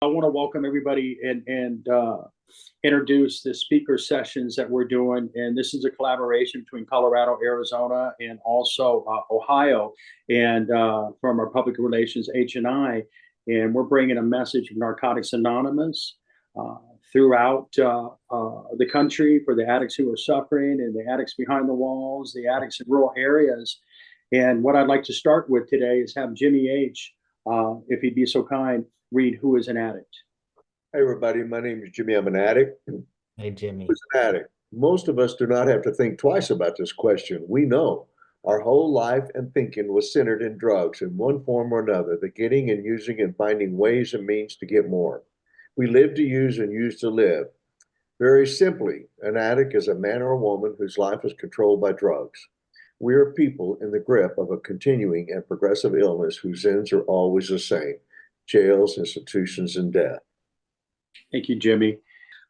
I want to welcome everybody and introduce the speaker sessions that we're doing. And this is a collaboration between Colorado, Arizona, and also Ohio, and from our public relations H&I. And we're bringing a message of Narcotics Anonymous uh, throughout the country for the addicts who are suffering and the addicts behind the walls, the addicts in rural areas. And what I'd like to start with today is have Jimmy H., if he'd be so kind, read Who is an Addict. Hey, everybody. My name is Jimmy. I'm an addict. Hey, Jimmy. Who's an addict? Most of us do not have to think twice about this question. We know our whole life and thinking was centered in drugs in one form or another, the getting and using and finding ways and means to get more. We live to use and use to live. Very simply, an addict is a man or a woman whose life is controlled by drugs. We are people in the grip of a continuing and progressive illness whose ends are always the same: jails, institutions, and death. Thank you, Jimmy.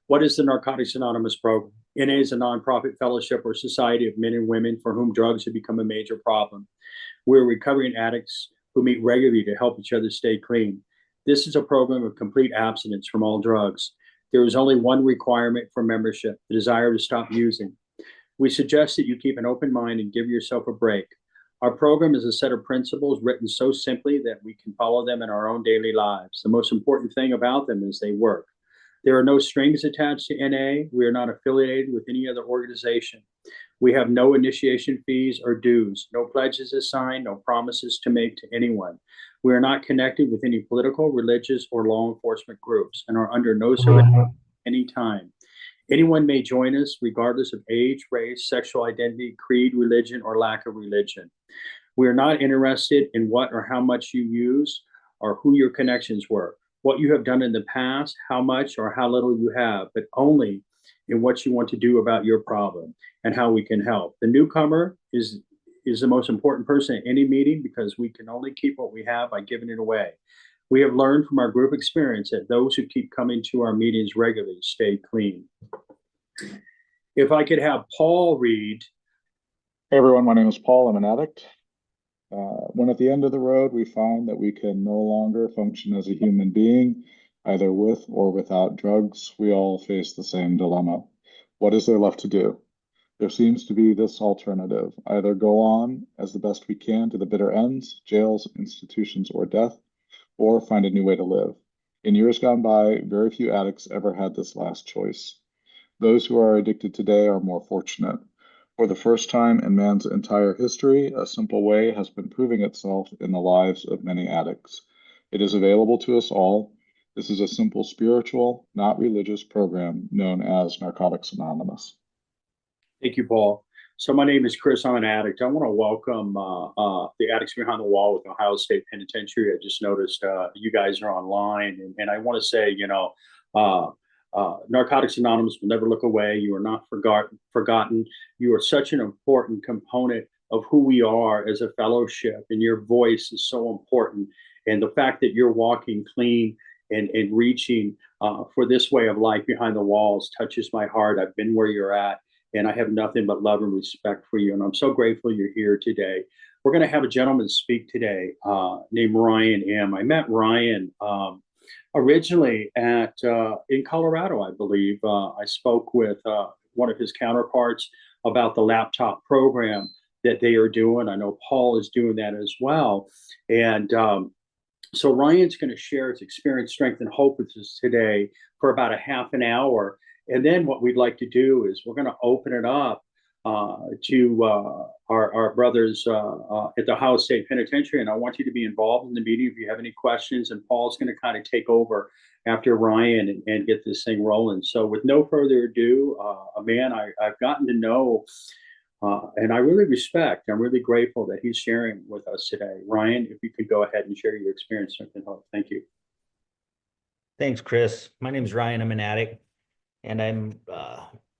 What is the Narcotics Anonymous program? NA is a nonprofit fellowship or society of men and women for whom drugs have become a major problem. We're recovering addicts who meet regularly to help each other stay clean. This is a program of complete abstinence from all drugs. There is only one requirement for membership: the desire to stop using. We suggest that you keep an open mind and give yourself a break. Our program is a set of principles written so simply that we can follow them in our own daily lives. The most important thing about them is they work. There are no strings attached to NA. We are not affiliated with any other organization. We have no initiation fees or dues, no pledges assigned, no promises to make to anyone. We are not connected with any political, religious, or law enforcement groups and are under no surveillance at any time. Anyone may join us regardless of age, race, sexual identity, creed, religion, or lack of religion. We are not interested in what or how much you use or who your connections were, what you have done in the past, how much or how little you have, but only in what you want to do about your problem and how we can help. The newcomer is the most important person at any meeting because we can only keep what we have by giving it away. We have learned from our group experience that those who keep coming to our meetings regularly stay clean. If I could have Paul read. Hey everyone, my name is Paul. I'm an addict. When at the end of the road, we find that we can no longer function as a human being, either with or without drugs, we all face the same dilemma. What is there left to do? There seems to be this alternative: either go on as the best we can to the bitter ends, jails, institutions, or death, or find a new way to live. In years gone by, very few addicts ever had this last choice. Those who are addicted today are more fortunate. For the first time in man's entire history, a simple way has been proving itself in the lives of many addicts. It is available to us all. This is a simple spiritual, not religious program known as Narcotics Anonymous. Thank you, Paul. So my name is Chris. I'm an addict. I want to welcome the Addicts Behind the Wall with Ohio State Penitentiary. I just noticed you guys are online, and I want to say, Narcotics Anonymous will never look away. You are not forgotten. You are such an important component of who we are as a fellowship, and your voice is so important. And the fact that you're walking clean and reaching for this way of life behind the walls touches my heart. I've been where you're at, and I have nothing but love and respect for you. And I'm so grateful you're here today. We're going to have a gentleman speak today named Ryan M. I met Ryan originally in Colorado, I believe. I spoke with one of his counterparts about the laptop program that they are doing. I know Paul is doing that as well. And so Ryan's going to share his experience, strength, and hope with us today for about a half an hour. And then what we'd like to do is we're going to open it up to our brothers at the Ohio State Penitentiary. And I want you to be involved in the meeting if you have any questions. And Paul's going to kind of take over after Ryan and get this thing rolling. So with no further ado, a man I've gotten to know and I really respect. I'm really grateful that he's sharing with us today. Ryan, if you could go ahead and share your experience, strength, and hope. Thank you. Thanks, Chris. My name is Ryan. I'm an addict, and I'm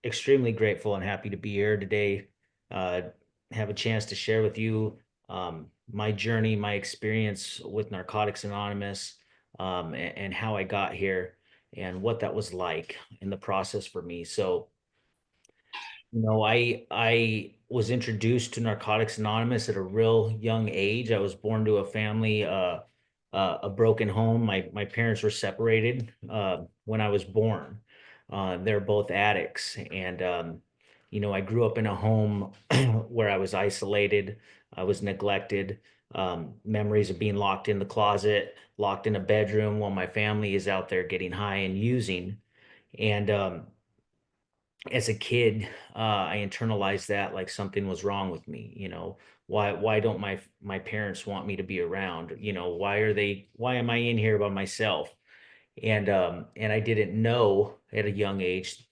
extremely grateful and happy to be here today. Have a chance to share with you my journey, my experience with Narcotics Anonymous, and how I got here and what that was like in the process for me. So, I was introduced to Narcotics Anonymous at a real young age. I was born to a family a broken home. My parents were separated when I was born. They're both addicts, and I grew up in a home where I was isolated. I was neglected. Memories of being locked in the closet, locked in a bedroom while my family is out there getting high and using. And as a kid, I internalized that like something was wrong with me. Why don't my parents want me to be around? Why am I in here by myself? And I didn't know at a young age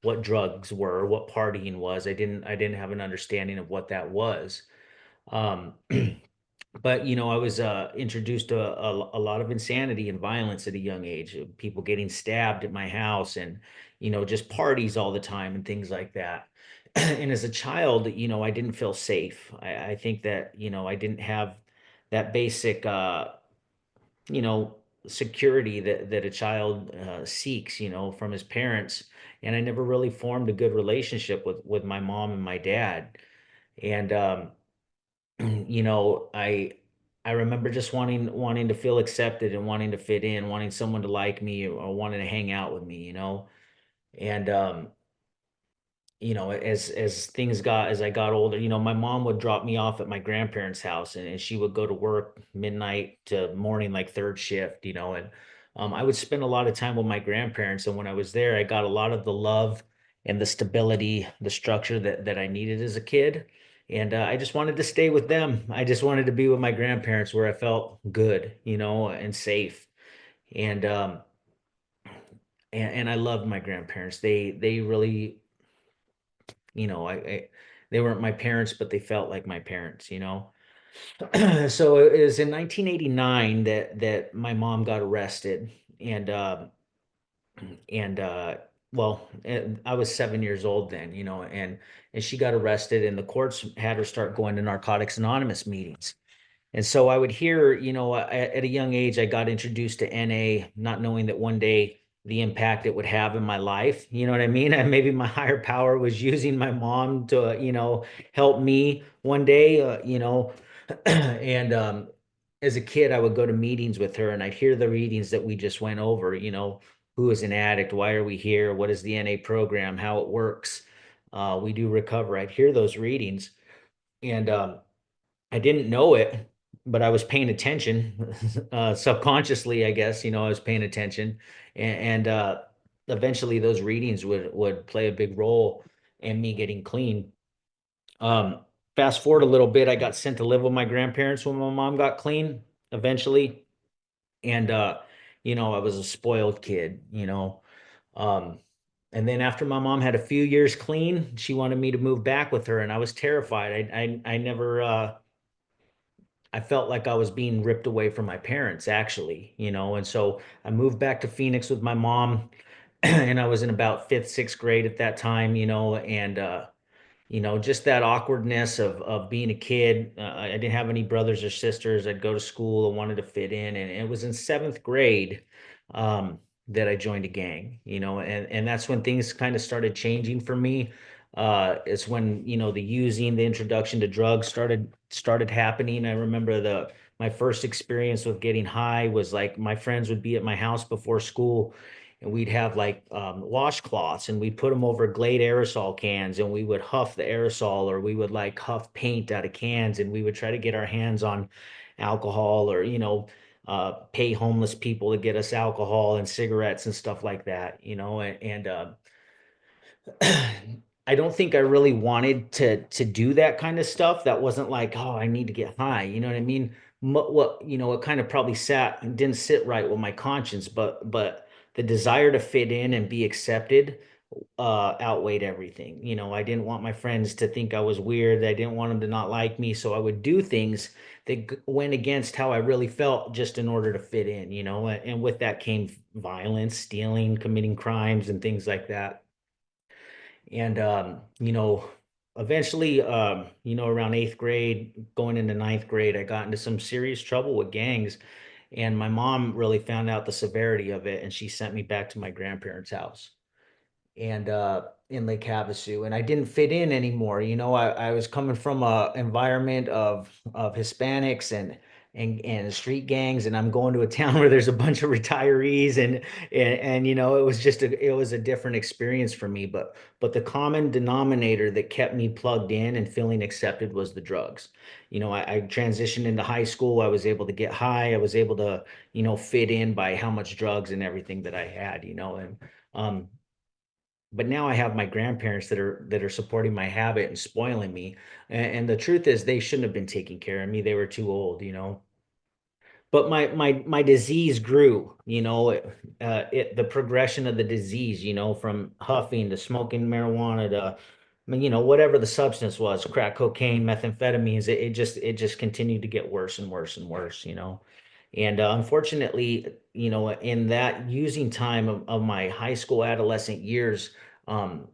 what drugs were, what partying was. I didn't have an understanding of what that was. Um, but I was introduced to a lot of insanity and violence at a young age, people getting stabbed at my house, and just parties all the time and things like that. And as a child, I didn't feel safe. I think that I didn't have that basic you know security that a child seeks from his parents. And I never really formed a good relationship with my mom and my dad. And I remember just wanting to feel accepted and wanting to fit in, wanting someone to like me, or wanting to hang out with me. And as I got older, my mom would drop me off at my grandparents' house, and she would go to work midnight to morning, like third shift, and I would spend a lot of time with my grandparents. And when I was there, I got a lot of the love and the stability, the structure that I needed as a kid. And I just wanted to stay with them. I just wanted to be with my grandparents where I felt good, and safe. And and I loved my grandparents. They really, I they weren't my parents, but they felt like my parents. So it was in 1989 that my mom got arrested. And and well, I was 7 years old then, and she got arrested, and the courts had her start going to Narcotics Anonymous meetings. And so I would hear, at a young age, I got introduced to NA, not knowing that one day the impact it would have in my life. You know what I mean? And maybe my higher power was using my mom to, help me one day, and as a kid, I would go to meetings with her, and I'd hear the readings that we just went over, who is an addict? Why are we here? What is the NA program? How it works? We do recover. I'd hear those readings. And I didn't know it, but I was paying attention subconsciously, I guess. I was paying attention, and eventually those readings would play a big role in me getting clean. Um, Fast forward a little bit, I got sent to live with my grandparents when my mom got clean eventually, and I was a spoiled kid. Um, and then after my mom had a few years clean, she wanted me to move back with her, and I was terrified. I never. I felt like I was being ripped away from my parents, actually, and so I moved back to Phoenix with my mom, and I was in about fifth, sixth grade at that time, and just that awkwardness of being a kid. I didn't have any brothers or sisters. I'd go to school and wanted to fit in, and it was in seventh grade um, that I joined a gang, and that's when things kind of started changing for me. It's when the using, the introduction to drugs started happening. I remember the my first experience with getting high was like my friends would be at my house before school, and we'd have like washcloths, and we'd put them over Glade aerosol cans, and we would huff the aerosol, or we would like huff paint out of cans, and we would try to get our hands on alcohol, or pay homeless people to get us alcohol and cigarettes and stuff like that. And I don't think I really wanted to do that kind of stuff. That wasn't like, oh, I need to get high. You know what I mean? What it kind of probably didn't sit right with my conscience, but the desire to fit in and be accepted outweighed everything. I didn't want my friends to think I was weird. I didn't want them to not like me, so I would do things that went against how I really felt just in order to fit in. And with that came violence, stealing, committing crimes, and things like that. And eventually, around eighth grade, going into ninth grade, I got into some serious trouble with gangs. And my mom really found out the severity of it, and she sent me back to my grandparents' house, and in Lake Havasu, and I didn't fit in anymore. I was coming from a environment of Hispanics, and and street gangs, and I'm going to a town where there's a bunch of retirees, and you know, it was a different experience for me. But the common denominator that kept me plugged in and feeling accepted was the drugs. You know, I transitioned into high school. I was able to get high. I was able to, you know, fit in by how much drugs and everything that I had, you know. And um but now I have my grandparents that are supporting my habit and spoiling me. And the truth is they shouldn't have been taking care of me. They were too old, you know. But my disease grew, you know, the progression of the disease, you know, from huffing to smoking marijuana to, I mean, you know, whatever the substance was, crack cocaine, methamphetamines, it just continued to get worse and worse and worse, you know. And unfortunately, you know, in that using time of my high school adolescent years, um,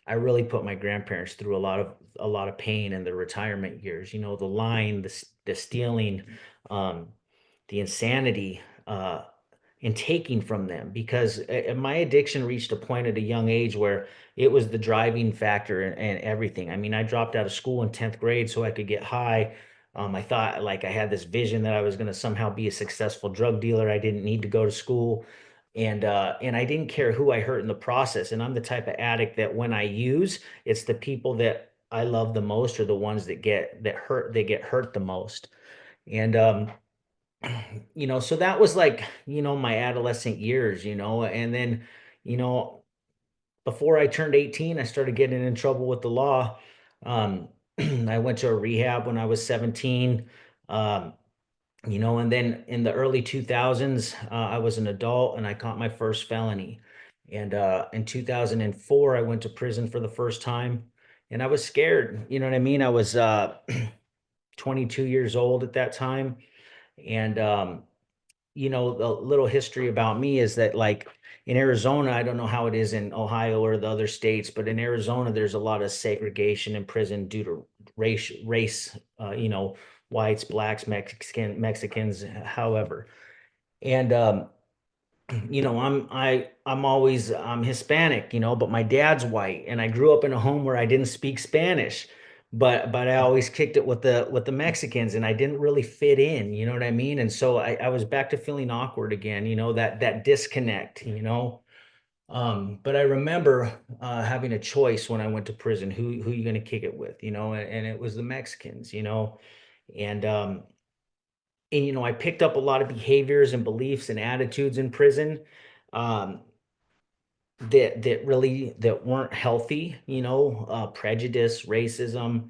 I really put my grandparents through a lot of pain in their retirement years. You know, the lying, the stealing, um, the insanity, and taking from them, because my addiction reached a point at a young age where it was the driving factor and everything. I mean, I dropped out of school in 10th grade so I could get high. I thought like I had this vision that I was going to somehow be a successful drug dealer. I didn't need to go to school. And I didn't care who I hurt in the process. And I'm the type of addict that when I use, it's the people that I love the most are the ones that get hurt the most. And you know, so that was like, you know, my adolescent years, you know. And then, you know, before I turned 18, I started getting in trouble with the law. Um, I went to a rehab when I was 17. Um, you know, and then in the early 2000s, I was an adult and I caught my first felony. And in 2004, I went to prison for the first time, and I was scared. You know what I mean? I was 22 years old at that time. And you know, the little history about me is that, like, in Arizona, I don't know how it is in Ohio or the other states, but in Arizona, there's a lot of segregation in prison due to race, you know, whites, blacks, Mexicans, however. And you know, I'm Hispanic, you know, but my dad's white, and I grew up in a home where I didn't speak Spanish, but I always kicked it with the Mexicans, and I didn't really fit in, you know what I mean? And so I was back to feeling awkward again, you know, that disconnect, you know. But I remember having a choice when I went to prison, who you going to kick it with, you know, and it was the Mexicans, you know. And and you know, I picked up a lot of behaviors and beliefs and attitudes in prison. Um, that weren't healthy, you know, prejudice, racism,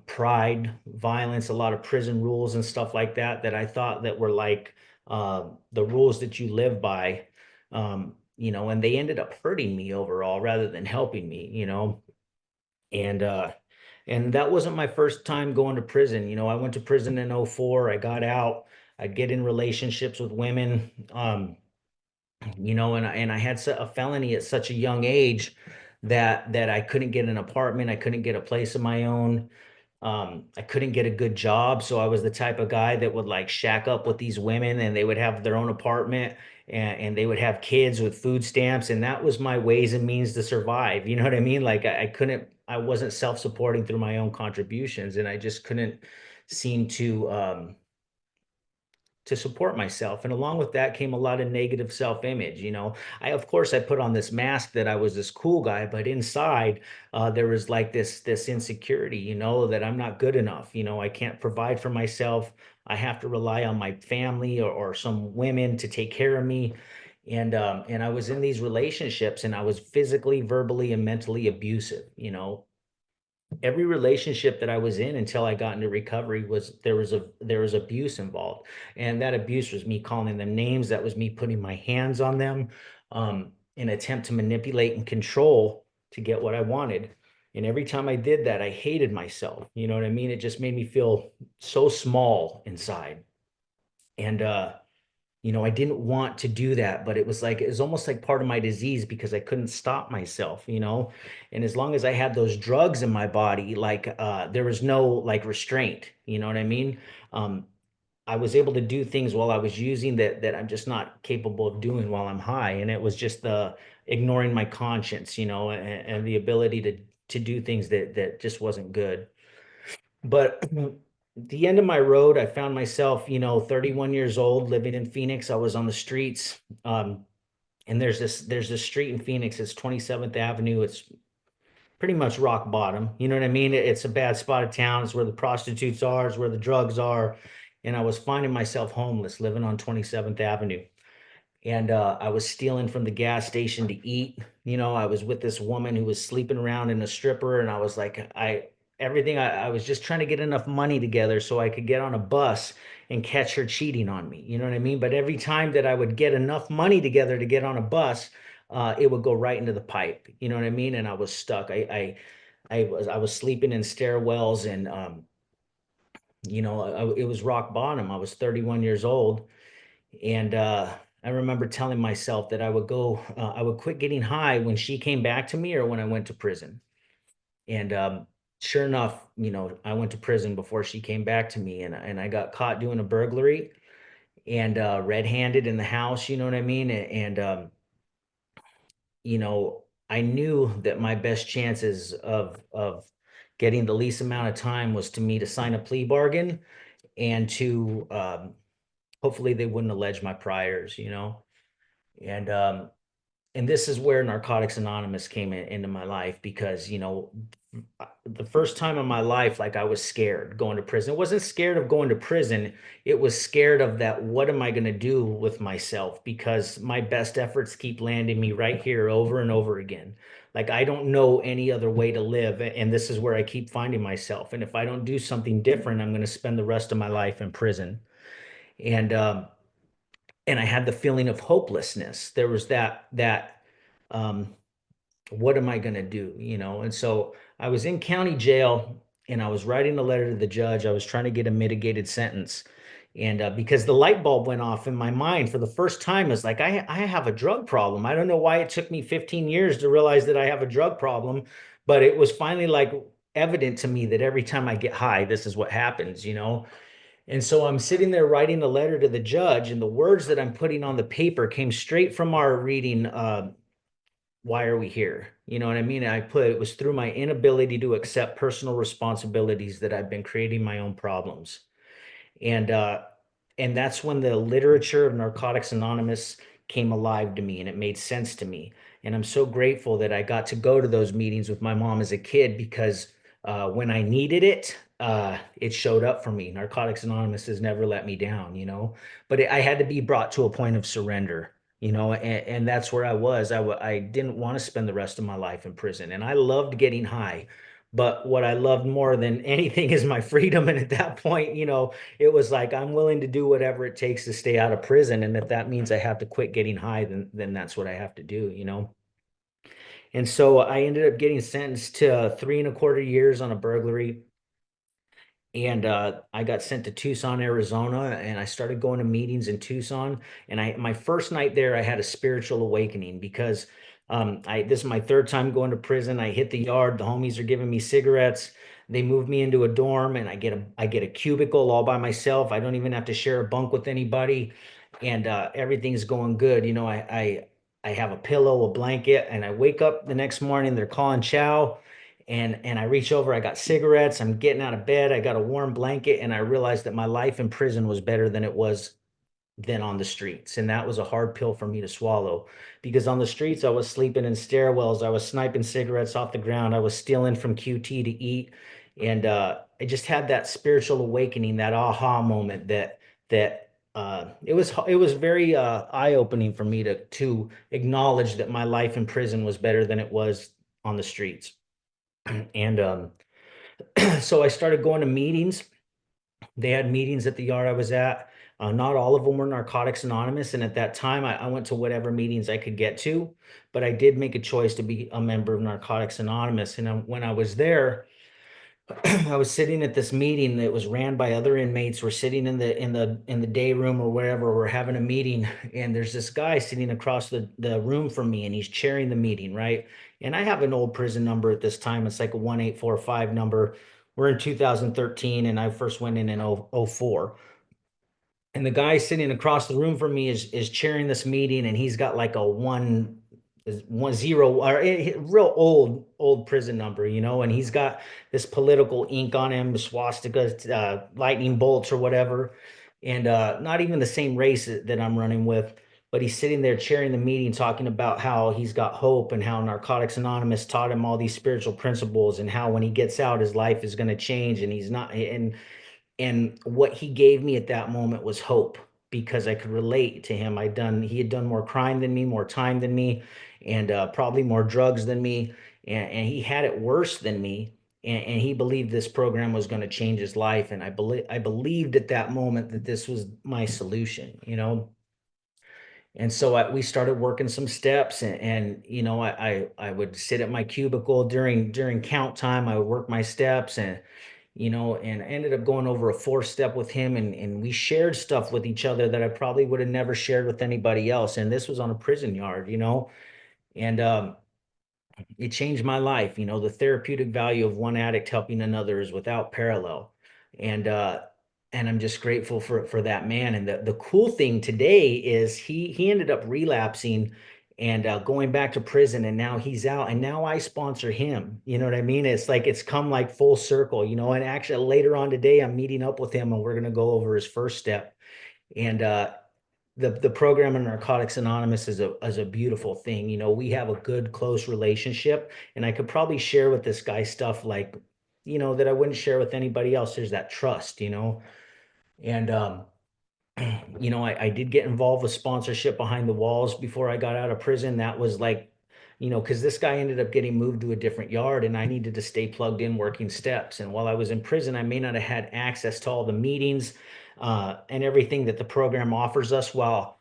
pride, violence, a lot of prison rules and stuff like that that I thought that were like the rules that you live by. You know, and they ended up hurting me overall rather than helping me, you know. And and that wasn't my first time going to prison. You know, I went to prison in '04. I got out. I'd get in relationships with women. You know, and I had a felony at such a young age that I couldn't get an apartment, I couldn't get a place of my own. I couldn't get a good job, so I was the type of guy that would like shack up with these women, and they would have their own apartment, and they would have kids with food stamps, and that was my ways and means to survive. You know what I mean? Like I wasn't self-supporting through my own contributions, and I just couldn't seem to support myself. And along with that came a lot of negative self-image. You know, of course I put on this mask that I was this cool guy, but inside there was like this insecurity, you know, that I'm not good enough. You know, I can't provide for myself. I have to rely on my family or some women to take care of me. And I was in these relationships, and I was physically, verbally, and mentally abusive, you know. Every relationship that I was in until I got into recovery was there was abuse involved. And that abuse was me calling them names. That was me putting my hands on them, in attempt to manipulate and control to get what I wanted. And every time I did that, I hated myself. You know what I mean? It just made me feel so small inside. And you know, I didn't want to do that, but it was almost like part of my disease because I couldn't stop myself, you know. And as long as I had those drugs in my body, like there was no like restraint, you know what I mean? Um, I was able to do things while I was using that I'm just not capable of doing while I'm high. And it was just the ignoring my conscience, you know, and the ability to do things that just wasn't good. But the end of my road, I found myself, 31 years old, living in Phoenix. I was on the streets. And there's this street in Phoenix. It's 27th Avenue. It's pretty much rock bottom. You know what I mean? It's a bad spot of town. It's where the prostitutes are. It's where the drugs are. And I was finding myself homeless, living on 27th Avenue. And I was stealing from the gas station to eat. I was with this woman who was sleeping around in a stripper, and I was like, I was just trying to get enough money together so I could get on a bus and catch her cheating on me. You know what I mean? But every time that I would get enough money together to get on a bus, it would go right into the pipe. You know what I mean? And I was stuck. I was sleeping in stairwells, and it was rock bottom. I was 31 years old, and I remember telling myself that I would quit getting high when she came back to me or when I went to prison. And sure enough, I went to prison before she came back to me, and I got caught doing a burglary and red-handed in the house. You know what I mean? You know, I knew that my best chances of getting the least amount of time was to me to sign a plea bargain and to hopefully they wouldn't allege my priors. And this is where Narcotics Anonymous came into my life because, the first time in my life, like I was scared going to prison. I wasn't scared of going to prison. It was scared of that. What am I going to do with myself? Because my best efforts keep landing me right here over and over again. Like I don't know any other way to live. And this is where I keep finding myself. And if I don't do something different, I'm going to spend the rest of my life in prison. And, um, and I had the feeling of hopelessness. There was um, what am I going to do? And so I was in county jail and I was writing a letter to the judge. I was trying to get a mitigated sentence. And because the light bulb went off in my mind for the first time, it's like, I have a drug problem. I don't know why it took me 15 years to realize that I have a drug problem, but it was finally like evident to me that every time I get high, this is what happens. And so I'm sitting there writing a letter to the judge, and the words that I'm putting on the paper came straight from our reading, Why Are We Here? You know what I mean? And I put it was through my inability to accept personal responsibilities that I've been creating my own problems. And that's when the literature of Narcotics Anonymous came alive to me and it made sense to me. And I'm so grateful that I got to go to those meetings with my mom as a kid because when I needed it, it showed up for me. Narcotics Anonymous has never let me down. But I had to be brought to a point of surrender. And that's where I was. I didn't want to spend the rest of my life in prison, and I loved getting high. But what I loved more than anything is my freedom. And at that point, it was like I'm willing to do whatever it takes to stay out of prison. And if that means I have to quit getting high, then that's what I have to do. And so I ended up getting sentenced to 3.25 years on a burglary. And I got sent to Tucson, Arizona, and I started going to meetings in Tucson. And my first night there, I had a spiritual awakening because this is my third time going to prison. I hit the yard. The homies are giving me cigarettes. They moved me into a dorm, and I get a cubicle all by myself. I don't even have to share a bunk with anybody, and everything's going good. I have a pillow, a blanket, and I wake up the next morning. They're calling chow. And I reach over, I got cigarettes, I'm getting out of bed, I got a warm blanket, and I realized that my life in prison was better than it was then on the streets. And that was a hard pill for me to swallow because on the streets, I was sleeping in stairwells, I was sniping cigarettes off the ground, I was stealing from QT to eat. And I just had that spiritual awakening, that aha moment it was very eye-opening for me to acknowledge that my life in prison was better than it was on the streets. And so I started going to meetings. They had meetings at the yard I was at. Not all of them were Narcotics Anonymous. And at that time, I went to whatever meetings I could get to. But I did make a choice to be a member of Narcotics Anonymous. And when I was there, I was sitting at this meeting that was ran by other inmates. We're sitting in the day room or wherever. We're having a meeting, and there's this guy sitting across the room from me, and he's chairing the meeting, right? And I have an old prison number at this time. It's like a 1845 number. We're in 2013, and I first went in 04. And the guy sitting across the room from me is chairing this meeting, and he's got like a is 10 or real old prison number, you know, and he's got this political ink on him, swastikas, lightning bolts or whatever, and not even the same race that I'm running with, but he's sitting there chairing the meeting talking about how he's got hope and how Narcotics Anonymous taught him all these spiritual principles and how when he gets out his life is going to change and he's not, and what he gave me at that moment was hope because I could relate to him. He had done more crime than me, more time than me, and probably more drugs than me. And he had it worse than me. And he believed this program was going to change his life. And I believed at that moment that this was my solution, you know? And so we started working some steps and you know, I would sit at my cubicle during count time. I would work my steps and you know, and I ended up going over a 4 step with him and we shared stuff with each other that I probably would have never shared with anybody else. And this was on a prison yard, you know, and it changed my life. You know, the therapeutic value of one addict helping another is without parallel. And and I'm just grateful for that man. And the cool thing today is he ended up relapsing and going back to prison and now he's out and now I sponsor him. You know what I mean? It's like it's come like full circle, you know, and actually later on today I'm meeting up with him and we're gonna go over his first step. And the program in Narcotics Anonymous is a beautiful thing. You know, we have a good close relationship, and I could probably share with this guy stuff like, you know, that I wouldn't share with anybody else. There's that trust, you know, and you know, I did get involved with sponsorship behind the walls before I got out of prison. That was like, you know, because this guy ended up getting moved to a different yard and I needed to stay plugged in working steps. And while I was in prison, I may not have had access to all the meetings and everything that the program offers us while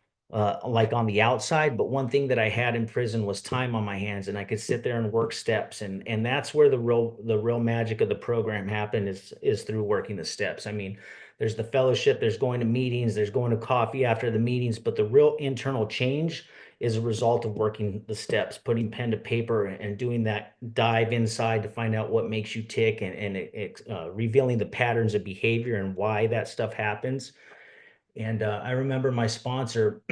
like on the outside. But one thing that I had in prison was time on my hands and I could sit there and work steps. And that's where the real magic of the program happened is through working the steps. I mean, there's the fellowship, there's going to meetings, there's going to coffee after the meetings, but the real internal change is a result of working the steps, putting pen to paper and doing that dive inside to find out what makes you tick and revealing the patterns of behavior and why that stuff happens. And I remember my sponsor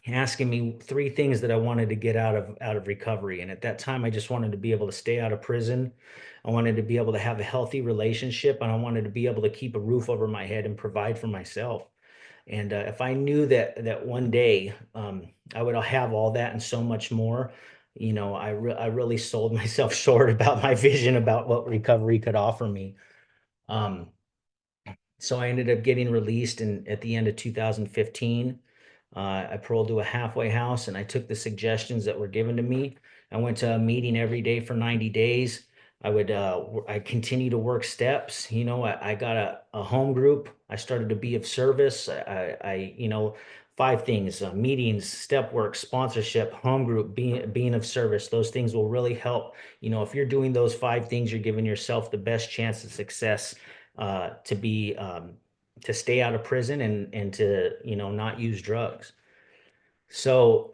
asking me 3 things that I wanted to get out of recovery. And at that time, I just wanted to be able to stay out of prison. I wanted to be able to have a healthy relationship, and I wanted to be able to keep a roof over my head and provide for myself. And if I knew that one day I would have all that and so much more, you know, I really sold myself short about my vision about what recovery could offer me. Um, so I ended up getting released at the end of 2015. I paroled to a halfway house and I took the suggestions that were given to me. I went to a meeting every day for 90 days. I continue to work steps. You know, I got a home group. I started to be of service. You know, 5 things, meetings, step work, sponsorship, home group, being of service. Those things will really help. You know, if you're doing those 5 things, you're giving yourself the best chance of success to be to stay out of prison and to you know not use drugs. So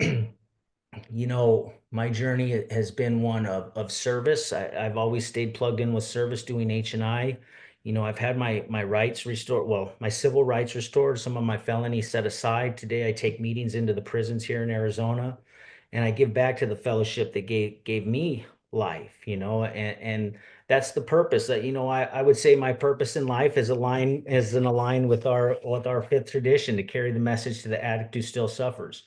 you know my journey has been one of service. I've always stayed plugged in with service, doing H&I. You know, I've had my rights restored, well, my civil rights restored, some of my felonies set aside. Today I take meetings into the prisons here in Arizona and I give back to the fellowship that gave me life, you know, and that's the purpose that, you know, I would say my purpose in life is in align with our fifth tradition to carry the message to the addict who still suffers.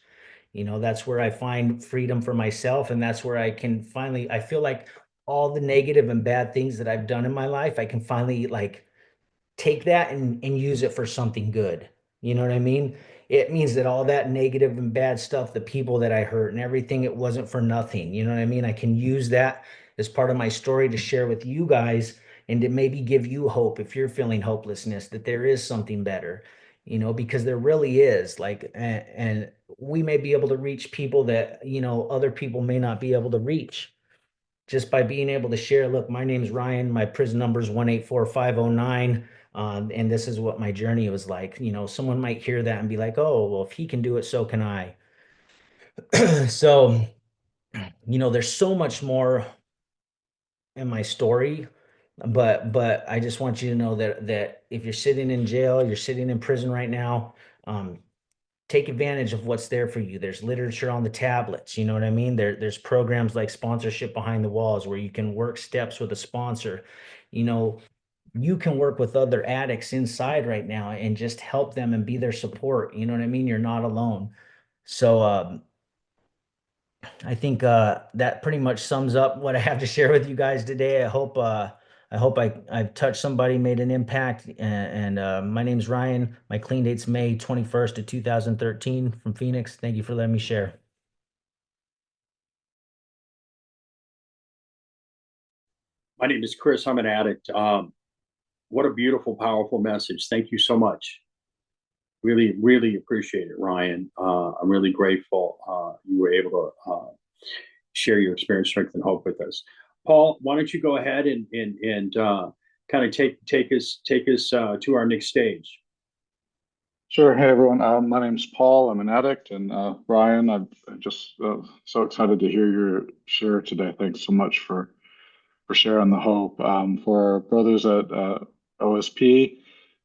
You know, that's where I find freedom for myself. And that's where I feel like all the negative and bad things that I've done in my life, I can finally like take that and use it for something good. You know what I mean? It means that all that negative and bad stuff, the people that I hurt and everything, it wasn't for nothing. You know what I mean? I can use that as part of my story to share with you guys and to maybe give you hope if you're feeling hopelessness, that there is something better, you know, because there really is. Like, and we may be able to reach people that, you know, other people may not be able to reach just by being able to share, look, my name's Ryan, my prison number is 184509. And this is what my journey was like. You know, someone might hear that and be like, oh, well, if he can do it, so can I. So, you know, there's so much more in my story, but I just want you to know that if you're sitting in jail, you're sitting in prison right now, um, take advantage of what's there for you. There's literature on the tablets, you know what I mean? There's programs like Sponsorship Behind the Walls where you can work steps with a sponsor. You know, you can work with other addicts inside right now and just help them and be their support. You know what I mean? You're not alone. So I think that pretty much sums up what I have to share with you guys today. I've touched somebody, made an impact. And my name's Ryan. My clean date's May 21st of 2013 from Phoenix. Thank you for letting me share. My name is Chris. I'm an addict. What a beautiful, powerful message. Thank you so much. Really, really appreciate it, Ryan. I'm really grateful you were able to share your experience, strength, and hope with us. Paul, why don't you go ahead and kind of take us to our next stage? Sure. Hey, everyone. My name's Paul. I'm an addict. And Ryan, I'm just so excited to hear your share today. Thanks so much for sharing the hope. For our brothers at OSP,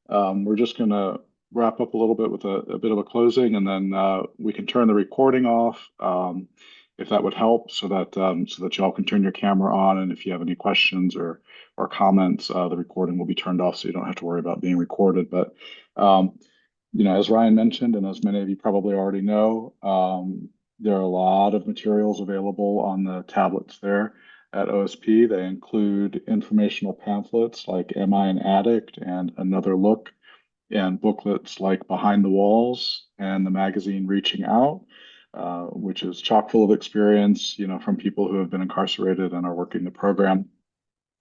we're just going to wrap up a little bit with a bit of a closing, and then we can turn the recording off if that would help, so that y'all can turn your camera on. And if you have any questions or comments, the recording will be turned off, so you don't have to worry about being recorded. But as Ryan mentioned, and as many of you probably already know, there are a lot of materials available on the tablets there at OSP. They include informational pamphlets like Am I an Addict and Another Look, and booklets like Behind the Walls and the magazine Reaching Out, which is chock full of experience, from people who have been incarcerated and are working the program.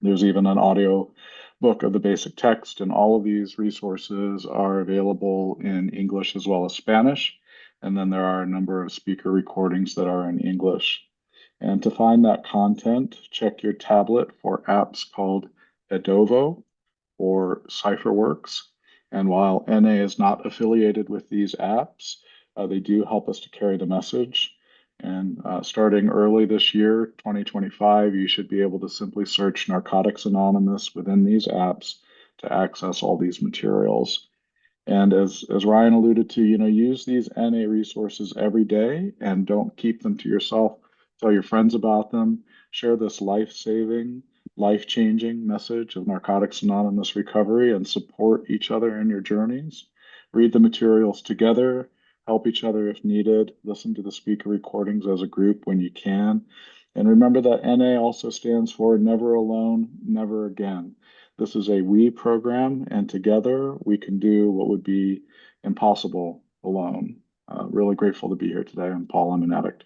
There's even an audio book of the basic text, and all of these resources are available in English as well as Spanish. And then there are a number of speaker recordings that are in English. And to find that content, check your tablet for apps called Edovo or CipherWorks. And while NA is not affiliated with these apps, they do help us to carry the message. And starting early this year, 2025, you should be able to simply search Narcotics Anonymous within these apps to access all these materials. And as Ryan alluded to, use these NA resources every day and don't keep them to yourself. Tell your friends about them. Share this life-saving, life-changing message of Narcotics Anonymous recovery and support each other in your journeys. Read the materials together, help each other if needed, listen to the speaker recordings as a group when you can. And remember that NA also stands for Never Alone, Never Again. This is a we program, and together we can do what would be impossible alone. Really grateful to be here today. I'm Paul. I'm an addict.